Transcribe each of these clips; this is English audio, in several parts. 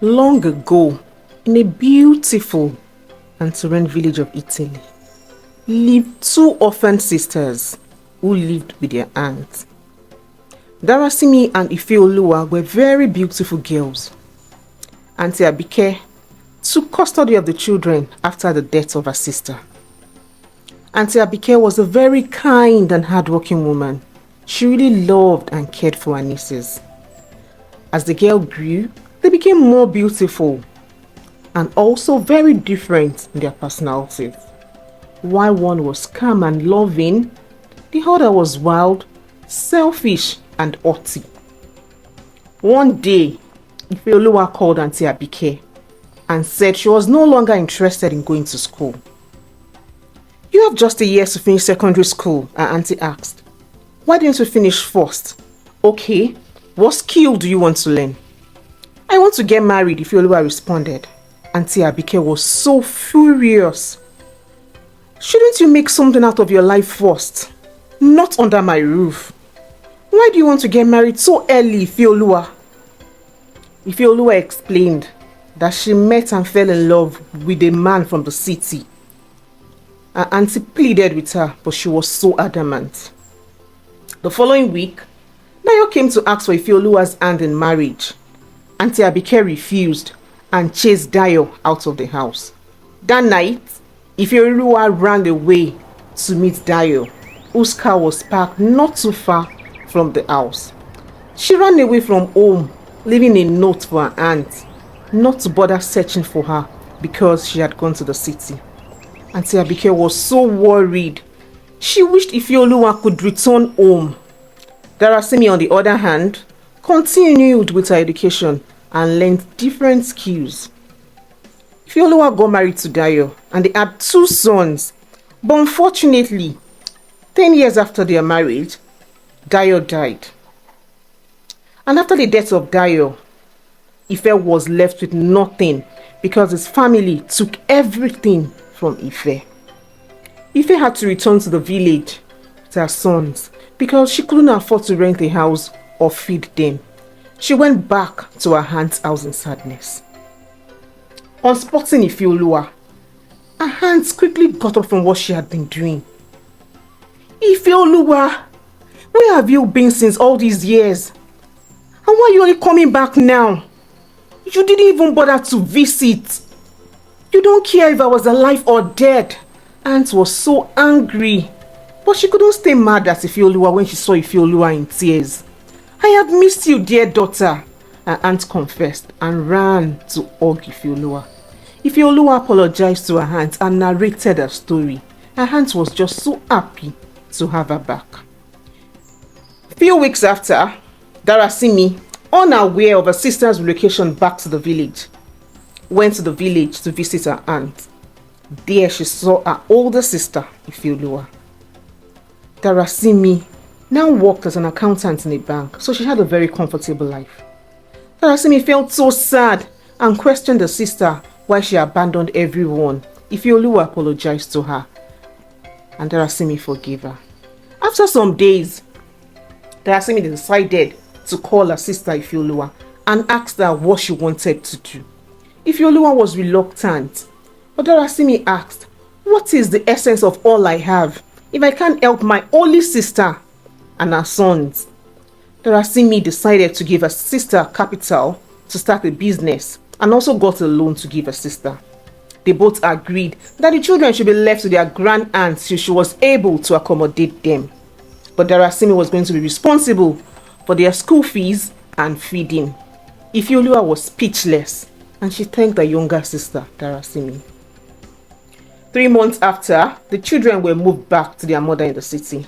Long ago, in a beautiful and serene village of Italy, lived two orphaned sisters who lived with their aunt. Darasimi and Ifeoluwa were very beautiful girls. Auntie Abike took custody of the children after the death of her sister. Auntie Abike was a very kind and hardworking woman. She really loved and cared for her nieces. As the girl grew, they became more beautiful and also very different in their personalities. While one was calm and loving, the other was wild, selfish and haughty. One day, Ifeoluwa called Auntie Abike and said she was no longer interested in going to school. "You have just a year to finish secondary school," her auntie asked. "Why didn't you finish first?" "Okay, what skill do you want to learn?" "I want to get married," Ifeoluwa responded. Auntie Abike was so furious. "Shouldn't you make something out of your life first? Not under my roof. Why do you want to get married so early, Ifeoluwa?" Ifeoluwa explained that she met and fell in love with a man from the city. Her auntie pleaded with her, but she was so adamant. The following week, Dayo came to ask for Ifeoluwa's hand in marriage. Auntie Abike refused and chased Dayo out of the house. That night, Ifeoluwa ran away to meet Dayo, whose car was parked not too far from the house. She ran away from home, leaving a note for her aunt not to bother searching for her because she had gone to the city. Auntie Abike was so worried. She wished Ifeoluwa could return home. Darasimi, on the other hand, continued with her education and learned different skills. Ifeoluwa got married to Dayo and they had two sons. But unfortunately, 10 years after their marriage, Dayo died. And after the death of Dayo, Ife was left with nothing because his family took everything from Ife. Ife had to return to the village with her sons because she couldn't afford to rent a house or feed them. She went back to her aunt's house in sadness. On spotting Ifeoluwa, her aunt quickly got up from what she had been doing. "Ifeoluwa, where have you been since all these years? And why are you only coming back now? You didn't even bother to visit. You don't care if I was alive or dead." Aunt was so angry, but she couldn't stay mad at Ifeoluwa when she saw Ifeoluwa in tears. "I have missed you, dear daughter," her aunt confessed and ran to hug Ifeoluwa. Ifeoluwa apologized to her aunt and narrated her story. Her aunt was just so happy to have her back. Few weeks after, Darasimi, unaware of her sister's relocation back to the village, went to the village to visit her aunt. There she saw her older sister, Ifeoluwa. Darasimi now worked as an accountant in a bank, so she had a very comfortable life. Darasimi felt so sad and questioned her sister why she abandoned everyone. Ifeoluwa apologized to her, and Darasimi forgave her. After some days, Darasimi decided to call her sister Ifeoluwa and asked her what she wanted to do. Ifeoluwa was reluctant, but Darasimi asked, "What is the essence of all I have if I can't help my only sister and her sons?" Darasimi decided to give her sister capital to start a business and also got a loan to give her sister. They both agreed that the children should be left to their grand aunt so she was able to accommodate them. But Darasimi was going to be responsible for their school fees and feeding. Ifeoluwa was speechless and she thanked her younger sister, Darasimi. 3 months after, the children were moved back to their mother in the city.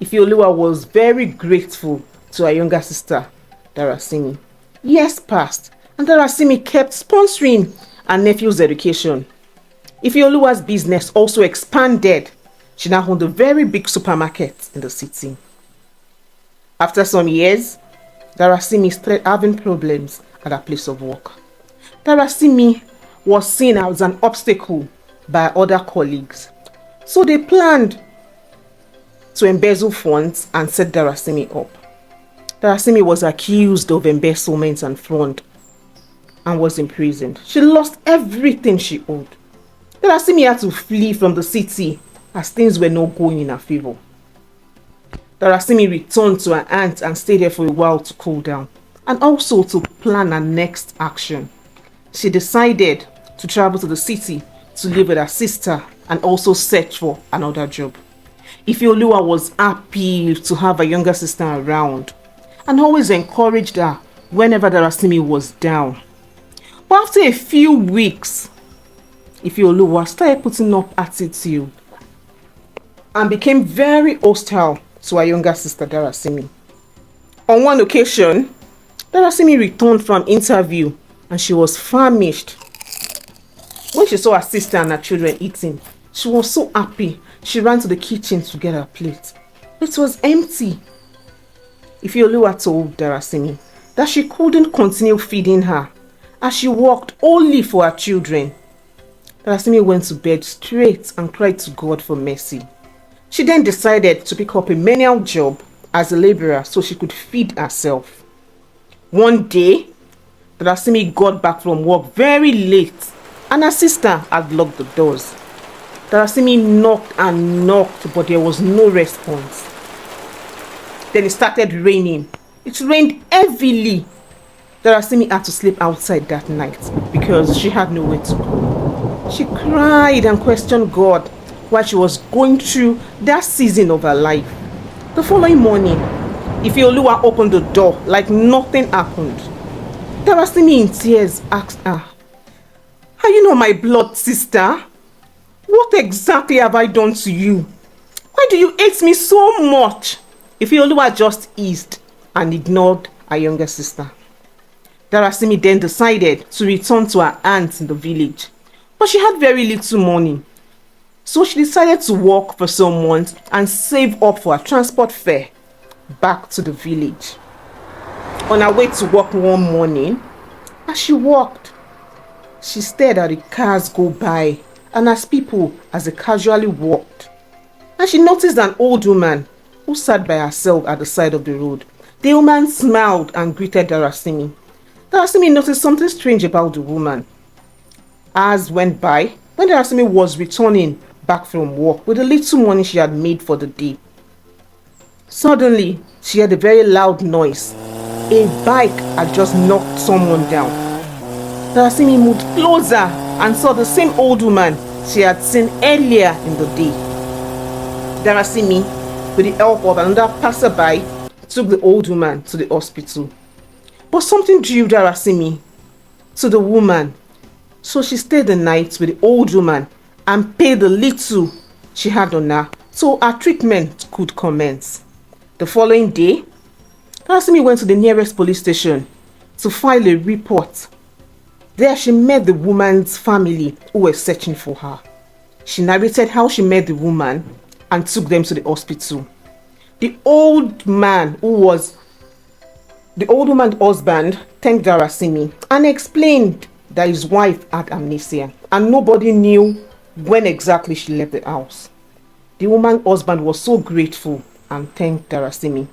Ifeoluwa was very grateful to her younger sister, Darasimi. Years passed and Darasimi kept sponsoring her nephew's education. Ifeoluwa's business also expanded. She now owned a very big supermarket in the city. After some years, Darasimi started having problems at her place of work. Darasimi was seen as an obstacle by other colleagues, so they planned to embezzle funds and set Darasimi up. Darasimi was accused of embezzlement and fraud. and was imprisoned. She lost everything she owned. Darasimi had to flee from the city as things were not going in her favor. Darasimi returned to her aunt and stayed there for a while to cool down and also to plan her next action. She decided to travel to the city to live with her sister and also search for another job. Ifeoluwa was happy to have her younger sister around and always encouraged her whenever Darasimi was down. But after a few weeks, Ifeoluwa started putting up attitude and became very hostile to her younger sister Darasimi. On one occasion, Darasimi returned from an interview and she was famished. When she saw her sister and her children eating, she was so happy. She ran to the kitchen to get her plate. It was empty. Ifeoluwa told Darasimi that she couldn't continue feeding her as she worked only for her children. Darasimi went to bed straight and cried to God for mercy. She then decided to pick up a menial job as a laborer so she could feed herself. One day, Darasimi got back from work very late and her sister had locked the doors. Darasimi knocked and knocked, but there was no response. Then it started raining. It rained heavily. Darasimi had to sleep outside that night because she had nowhere to go. She cried and questioned God while she was going through that season of her life. The following morning, Ifeoluwa opened the door like nothing happened. Darasimi in tears asked her, "Are you not my blood sister? What exactly have I done to you? Why do you hate me so much?" Ifeoluwa just eased and ignored her younger sister. Darasimi then decided to return to her aunt in the village, but she had very little money. So she decided to work for some months and save up for her transport fare back to the village. On her way to work one morning, as she walked, she stared at the cars go by and as they casually walked. And she noticed an old woman who sat by herself at the side of the road. The woman smiled and greeted Darasimi. Darasimi noticed something strange about the woman. Hours went by when Darasimi was returning back from work with the little money she had made for the day. Suddenly, she heard a very loud noise. A bike had just knocked someone down. Darasimi moved closer and saw the same old woman she had seen earlier in the day. Darasimi, with the help of another passerby, took the old woman to the hospital. But something drew Darasimi to the woman, so she stayed the night with the old woman and paid the little she had on her so her treatment could commence. The following day, Darasimi went to the nearest police station to file a report. There she met the woman's family who were searching for her. She narrated how she met the woman and took them to the hospital. The old woman's husband thanked Darasimi and explained that his wife had amnesia and nobody knew when exactly she left the house. The woman's husband was so grateful and thanked Darasimi.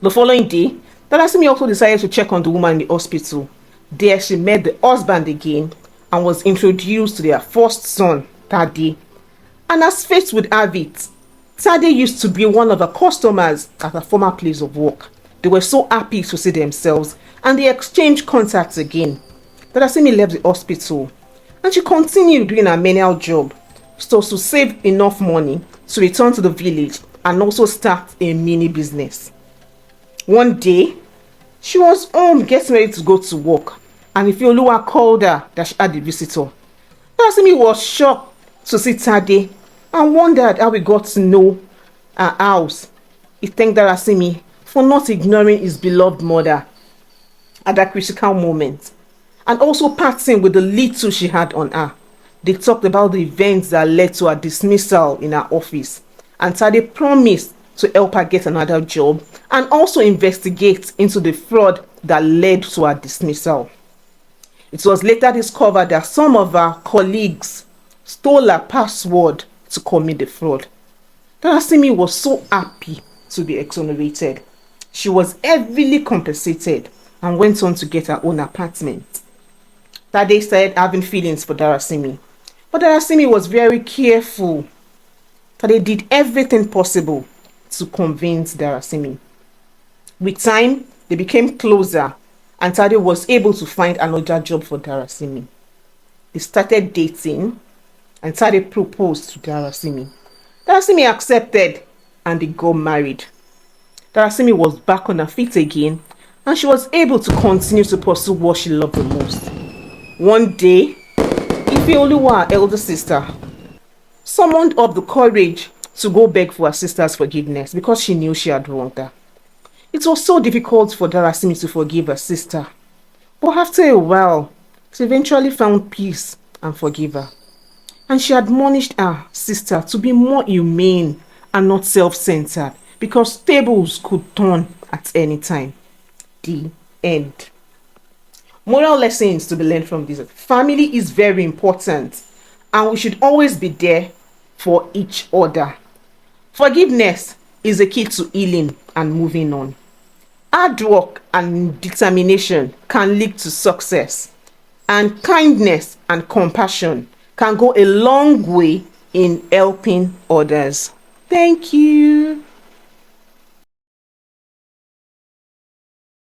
The following day, Darasimi also decided to check on the woman in the hospital. There she met the husband again and was introduced to their first son, Tade. And as fate would have it, Tade used to be one of her customers at her former place of work. They were so happy to see themselves and they exchanged contacts again. Darasimi left the hospital and she continued doing her menial job so to save enough money to return to the village and also start a mini business. One day, she was home getting ready to go to work and Ifeoluwa called her that she had a visitor. Darasimi was shocked to see Tade and wondered how he got to know her house. He thanked Darasimi for not ignoring his beloved mother at that critical moment and also parting with the little she had on her. They talked about the events that led to her dismissal in her office, and Tade promised to help her get another job and also investigate into the fraud that led to her dismissal. It was later discovered that some of her colleagues stole her password to commit the fraud. Darasimi was so happy to be exonerated. She was heavily compensated and went on to get her own apartment. Tade started having feelings for Darasimi. But Darasimi was very careful. Tade did everything possible to convince Darasimi. With time, they became closer, and Tade was able to find another job for Darasimi. They started dating, and Tade proposed to Darasimi. Darasimi accepted, and they got married. Darasimi was back on her feet again, and she was able to continue to pursue what she loved the most. One day, Ifeoluwa, her elder sister, summoned up the courage to go beg for her sister's forgiveness because she knew she had wronged her. It was so difficult for Darasimi to forgive her sister, but after a while, she eventually found peace and forgave her. And she admonished her sister to be more humane and not self-centered because tables could turn at any time. The end. Moral lessons to be learned from this. Family is very important and we should always be there for each other. Forgiveness is a key to healing and moving on. Hard work and determination can lead to success, and kindness and compassion can go a long way in helping others. Thank you.